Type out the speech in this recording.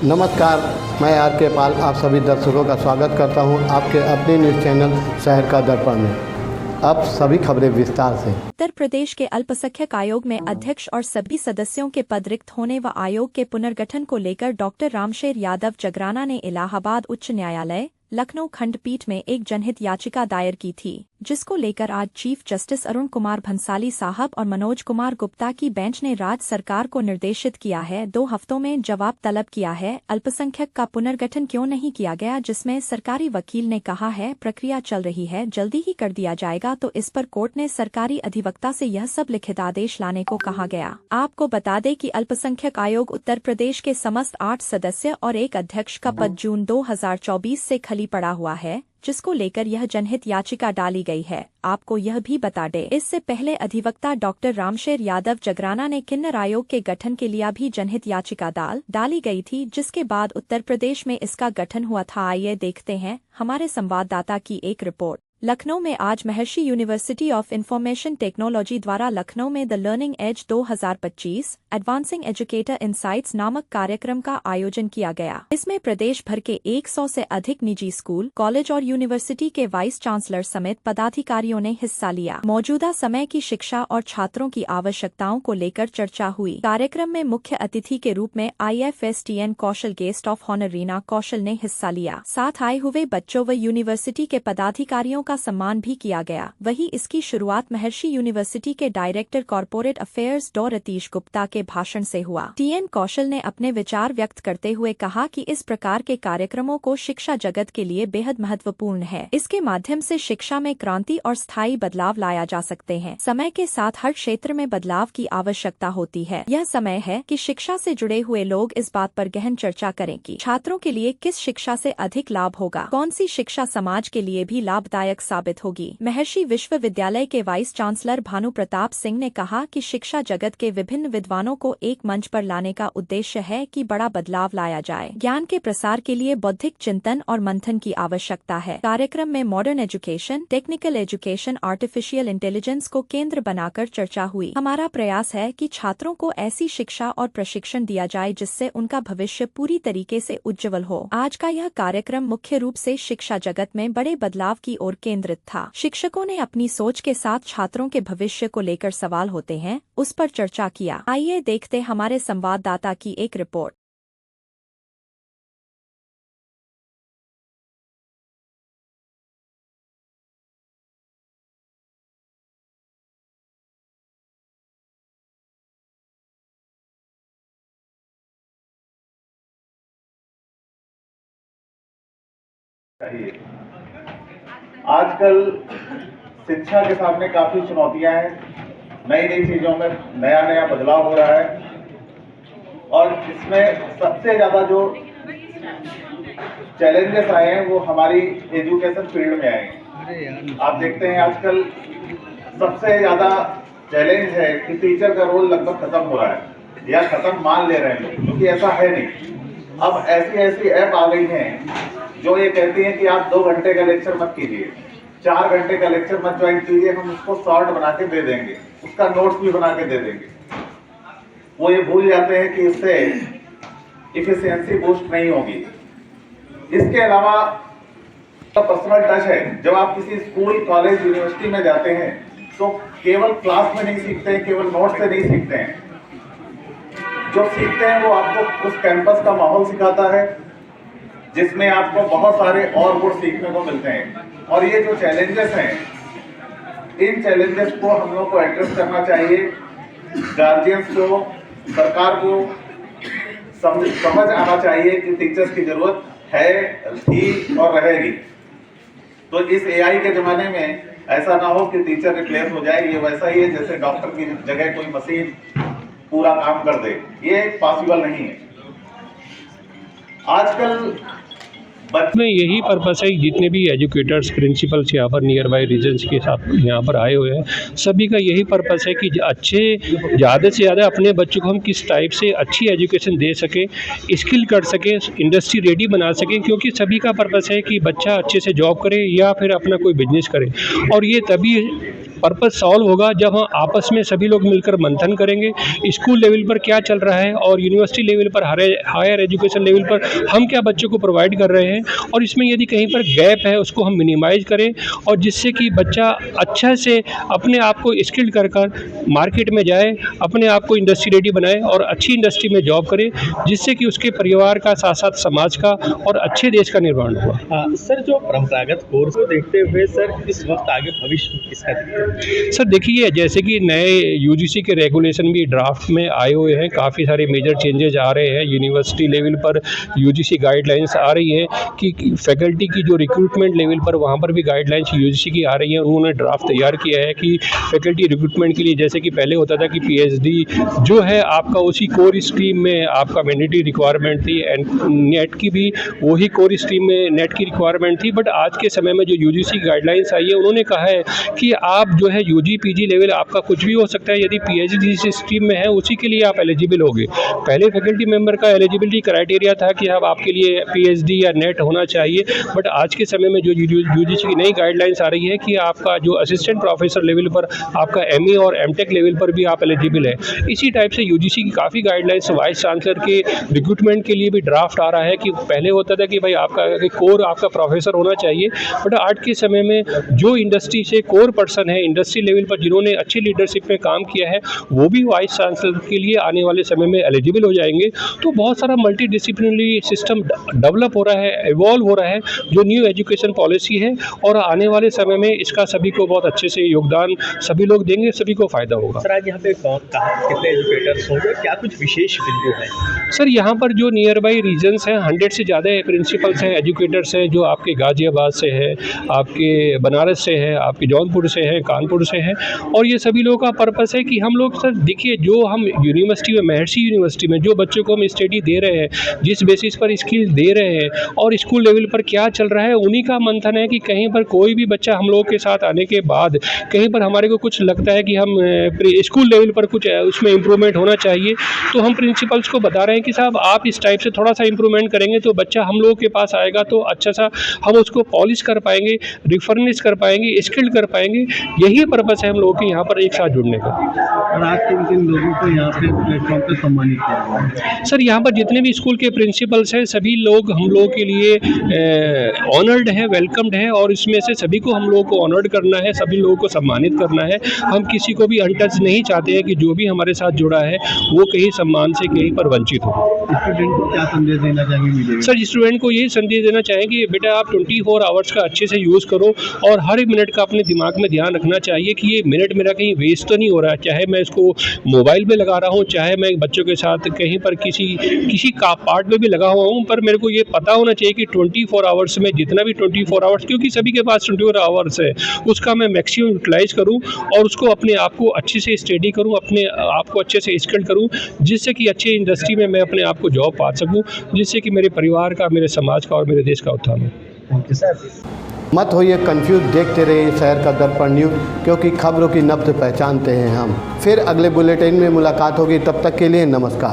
नमस्कार, मैं आर के पाल आप सभी दर्शकों का स्वागत करता हूं आपके अपने न्यूज़ चैनल शहर का दर्पण में। अब सभी खबरें विस्तार से। उत्तर प्रदेश के अल्पसंख्यक आयोग में अध्यक्ष और सभी सदस्यों के पद रिक्त होने व आयोग के पुनर्गठन को लेकर डॉक्टर रामशेर यादव जगराना ने इलाहाबाद उच्च न्यायालय लखनऊ खंडपीठ में एक जनहित याचिका दायर की थी, जिसको लेकर आज चीफ जस्टिस अरुण कुमार भंसाली साहब और मनोज कुमार गुप्ता की बेंच ने राज्य सरकार को निर्देशित किया है 2 हफ्तों में जवाब तलब किया है। अल्पसंख्यक का पुनर्गठन क्यों नहीं किया गया, जिसमें सरकारी वकील ने कहा है प्रक्रिया चल रही है, जल्दी ही कर दिया जाएगा। तो इस पर कोर्ट ने सरकारी अधिवक्ता से यह सब लिखित आदेश लाने को कहा गया। आपको बता दें कि अल्पसंख्यक आयोग उत्तर प्रदेश के समस्त 8 सदस्य और एक अध्यक्ष का पद जून 2024 से खाली पड़ा हुआ है, जिसको लेकर यह जनहित याचिका डाली गई है। आपको यह भी बता दें, इससे पहले अधिवक्ता डॉक्टर रामशेर यादव जगराना ने किन्नर आयोग के गठन के लिए भी जनहित याचिका डाली गई थी, जिसके बाद उत्तर प्रदेश में इसका गठन हुआ था। आइए देखते हैं हमारे संवाददाता की एक रिपोर्ट। लखनऊ में आज महर्षि यूनिवर्सिटी ऑफ इंफॉर्मेशन टेक्नोलॉजी द्वारा लखनऊ में the learning edge 2025 advancing educator insights नामक कार्यक्रम का आयोजन किया गया। इसमें प्रदेश भर के 100 से अधिक निजी स्कूल, कॉलेज और यूनिवर्सिटी के वाइस चांसलर समेत पदाधिकारियों ने हिस्सा लिया। मौजूदा समय की शिक्षा और छात्रों की आवश्यकताओं को लेकर चर्चा हुई। कार्यक्रम में मुख्य अतिथि के रूप में IFSTN Kaushal guest of honour Reena Kaushal ने हिस्सा लिया। साथ आए हुए बच्चों व यूनिवर्सिटी के पदाधिकारियों का सम्मान भी किया गया। वहीं इसकी शुरुआत महर्षि यूनिवर्सिटी के डायरेक्टर कॉर्पोरेट अफेयर्स डॉ रतीश गुप्ता के भाषण से हुआ। TN कौशल ने अपने विचार व्यक्त करते हुए कहा कि इस प्रकार के कार्यक्रमों को शिक्षा जगत के लिए बेहद महत्वपूर्ण है। इसके माध्यम से शिक्षा में क्रांति और स्थायी बदलाव लाया जा सकते हैं। समय के साथ हर क्षेत्र में बदलाव की आवश्यकता होती है। यह समय है कि शिक्षा से जुड़े हुए लोग इस बात पर गहन चर्चा करें कि छात्रों के लिए किस शिक्षा से अधिक लाभ होगा, कौन सी शिक्षा समाज के लिए भी लाभदायक साबित होगी। महर्षि विश्वविद्यालय के वाइस चांसलर भानु प्रताप सिंह ने कहा कि शिक्षा जगत के विभिन्न विद्वानों को एक मंच पर लाने का उद्देश्य है कि बड़ा बदलाव लाया जाए। ज्ञान के प्रसार के लिए बौद्धिक चिंतन और मंथन की आवश्यकता है। कार्यक्रम में modern education, technical education, artificial intelligence को केंद्र बनाकर चर्चा हुई। हमारा प्रयास है कि छात्रों को ऐसी शिक्षा और प्रशिक्षण दिया जाए जिससे उनका भविष्य पूरी तरीके से उज्जवल हो। आज का यह कार्यक्रम मुख्य रूप से शिक्षा जगत में बड़े बदलाव की ओर केंद्रित था। शिक्षकों ने अपनी सोच के साथ छात्रों के भविष्य को लेकर सवाल होते हैं, उस पर चर्चा किया। आइए देखते हमारे संवाददाता की एक रिपोर्ट। आजकल शिक्षा के सामने काफी चुनौतियां हैं। नई नई चीजों में नया नया बदलाव हो रहा है और इसमें सबसे ज्यादा जो चैलेंजेस आए हैं वो हमारी एजुकेशन फील्ड में आए हैं। आप देखते हैं आजकल सबसे ज्यादा चैलेंज है कि टीचर का रोल लगभग खत्म हो रहा है या खत्म मान ले रहे हैं लोग, क्योंकि ऐसा है नहीं। अब ऐसी ऐप आ गई हैं जो ये कहती हैं कि आप 2 घंटे का लेक्चर मत कीजिए, 4 घंटे का लेक्चर मत ज्वाइन कीजिए, हम उसको शॉर्ट बना के दे देंगे, उसका नोट्स भी बना के दे देंगे। वो ये भूल जाते हैं कि इससे इफिशियंसी बूस्ट नहीं होगी। इसके अलावा पर्सनल टच है। जब आप किसी स्कूल, कॉलेज, यूनिवर्सिटी में जाते हैं तो केवल क्लास में नहीं सीखते हैं, केवल नोट से नहीं सीखते हैं। जो सीखते हैं वो आपको उस कैंपस का माहौल सिखाता है, जिसमें आपको बहुत सारे और गुण सीखने को मिलते हैं। और ये जो चैलेंजेस हैं, इन चैलेंजेस को हम लोग को एड्रेस करना चाहिए। गार्जियंस को, सरकार को समझ आना चाहिए कि टीचर्स की जरूरत है, थी और रहेगी। तो इस AI के जमाने में ऐसा ना हो कि टीचर रिप्लेस हो जाए। ये वैसा ही है जैसे डॉक्टर की जगह कोई मशीन पूरा काम कर दे, ये पॉसिबल नहीं है। आजकल में यही पर्पस है कि जितने भी एजुकेटर्स, प्रिंसिपल्स यहाँ पर नियर बाई रीजन्स के साथ यहाँ पर आए हुए हैं, सभी का यही पर्पस है कि ज़्यादा से ज़्यादा अपने बच्चों को हम किस टाइप से अच्छी एजुकेशन दे सकें, स्किल कर सकें, इंडस्ट्री रेडी बना सकें। क्योंकि सभी का पर्पस है कि बच्चा अच्छे से जॉब करे या फिर अपना कोई बिजनेस करे, और ये तभी पर्पस सॉल्व होगा जब हम आपस में सभी लोग मिलकर मंथन करेंगे, स्कूल लेवल पर क्या चल रहा है और यूनिवर्सिटी लेवल पर, हायर एजुकेशन लेवल पर हम क्या बच्चों को प्रोवाइड कर रहे हैं, और इसमें यदि कहीं पर गैप है उसको हम मिनिमाइज करें, और जिससे कि बच्चा अच्छा से अपने आप को स्किल्ड कर मार्केट में जाए, अपने आप को इंडस्ट्री रेडी बनाए और अच्छी इंडस्ट्री में जॉब करे, जिससे कि उसके परिवार का, साथ साथ समाज का और अच्छे देश का निर्माण हुआ। सर, जो परंपरागत कोर्स को देखते हुए सर इस वक्त आगे भविष्य किसका दिखता है? सर देखिए, जैसे कि नए यूजीसी के रेगुलेशन भी ड्राफ्ट में आए हुए हैं, काफ़ी सारे मेजर चेंजेस आ रहे हैं। यूनिवर्सिटी लेवल पर यूजीसी गाइडलाइंस आ रही है कि फैकल्टी की जो रिक्रूटमेंट लेवल पर, वहाँ पर भी गाइडलाइंस यूजीसी की आ रही है। उन्होंने ड्राफ्ट तैयार किया है कि फैकल्टी रिक्रूटमेंट के लिए, जैसे कि पहले होता था कि पीएचडी जो है आपका उसी कोर स्ट्रीम में आपका मैंडेटरी रिक्वायरमेंट थी, एंड नेट की भी वही कोर स्ट्रीम में नेट की रिक्वायरमेंट थी। बट आज के समय में जो यूजीसी गाइडलाइंस आई है, उन्होंने कहा है कि आप जो है यूजी पीजी लेवल आपका कुछ भी हो सकता है, यदि पीएचडी जिस स्ट्रीम में है उसी के लिए आप एलिजिबल होगे। पहले फैकल्टी मेंबर का एलिजिबिलिटी क्राइटेरिया था कि अब आपके लिए पीएचडी या नेट होना चाहिए, बट आज के समय में जो यूजीसी की नई गाइडलाइंस आ रही है कि आपका जो असिस्टेंट प्रोफेसर लेवल पर आपका एमए और एमटेक लेवल पर भी आप एलिजिबल है। इसी टाइप से यूजीसी की काफ़ी गाइडलाइंस वाइस चांसलर के रिक्रूटमेंट के लिए भी ड्राफ्ट आ रहा है कि पहले होता था कि भाई आपका कोर आपका प्रोफेसर होना चाहिए, बट आज के समय में जो इंडस्ट्री से कोर पर्सन है, इंडस्ट्री लेवल पर जिन्होंने अच्छी लीडरशिप में काम किया है, वो भी वाइस चांसलर के लिए आने वाले समय में एलिजिबल हो जाएंगे। तो बहुत सारा मल्टी डिसिप्लिनरी सिस्टम डेवलप हो रहा है, इवॉल्व हो रहा है, जो न्यू एजुकेशन पॉलिसी है, और आने वाले समय में इसका सभी को बहुत अच्छे से योगदान सभी लोग देंगे, सभी को फायदा होगा। सर, आज यहाँ पे कितने एजुकेटर्स होंगे, क्या कुछ विशेष बिंदु है? सर यहाँ पर जो नियर बाई रीजन्स हैं, 100 से ज़्यादा प्रिंसिपल्स हैं, एजुकेटर्स हैं, जो आपके गाजियाबाद से है, आपके बनारस से है, आपके जौनपुर से है, कानपुर से है, और ये सभी लोगों का पर्पस है कि हम लोग सर देखिए, जो हम यूनिवर्सिटी में, महर्षि यूनिवर्सिटी में जो बच्चों को हम स्टडी दे रहे हैं, जिस बेसिस पर स्किल दे रहे हैं और स्कूल लेवल पर क्या चल रहा है, उन्हीं का मंथन है कि कहीं पर कोई भी बच्चा हम लोग के साथ आने के बाद कहीं पर हमारे को कुछ लगता है कि हम स्कूल लेवल पर कुछ उसमें इम्प्रूवमेंट होना चाहिए, तो हम प्रिंसिपल्स को बता रहे हैं कि साहब आप इस टाइप से थोड़ा सा इम्प्रूवमेंट करेंगे तो बच्चा हम लोगों के पास आएगा, तो अच्छा सा हम उसको पॉलिश कर पाएंगे, रिफर्निश कर पाएंगे, स्किल्ड कर पाएंगे। यही पर्पस है हम लोगों के यहाँ पर एक साथ जुड़ने का। और आज किन लोगों को यहाँ पे प्लेटफॉर्म पे सम्मानित किया? सर यहाँ पर जितने भी स्कूल के प्रिंसिपल्स हैं, सभी लोग हम लोगों के लिए ऑनर्ड है, वेलकम्ड है, और इसमें से सभी को हम लोगों को ऑनर्ड करना है, सभी लोगों को सम्मानित करना है। हम किसी को भी अनटच नहीं चाहते हैं कि जो भी हमारे साथ जुड़ा है वो कहीं सम्मान से कहीं पर वंचित हो। स्टूडेंट को क्या संदेश देना चाहेंगे? सर स्टूडेंट को यही संदेश देना चाहेंगे, बेटा आप 24 आवर्स का अच्छे से यूज़ करो, और हर एक मिनट का अपने दिमाग में ध्यान रखना चाहिए कि ये मिनट मेरा कहीं वेस्ट तो नहीं हो रहा है, चाहे मैं इसको मोबाइल पे लगा रहा हूँ, चाहे मैं बच्चों के साथ कहीं पर किसी का पार्ट में भी लगा हुआ हूँ, पर मेरे को ये पता होना चाहिए कि 24 आवर्स में जितना भी 24 आवर्स, क्योंकि सभी के पास 24 आवर्स है, उसका मैं मैक्सिमम यूटिलाइज करूँ और उसको अपने आप को अच्छे से स्टडी करूँ, अपने आप को अच्छे से स्किल्ड करूँ, जिससे कि अच्छी इंडस्ट्री में मैं अपने आप को जॉब पा सकूँ, जिससे कि मेरे परिवार का, मेरे समाज का और मेरे देश का उत्थान हो। Thank you sir. मत होइए कंफ्यूज, देखते रहिए शहर का दर्पण न्यूज़, क्योंकि खबरों की नब्ज़ पहचानते हैं हम। फिर अगले बुलेटिन में मुलाकात होगी, तब तक के लिए नमस्कार।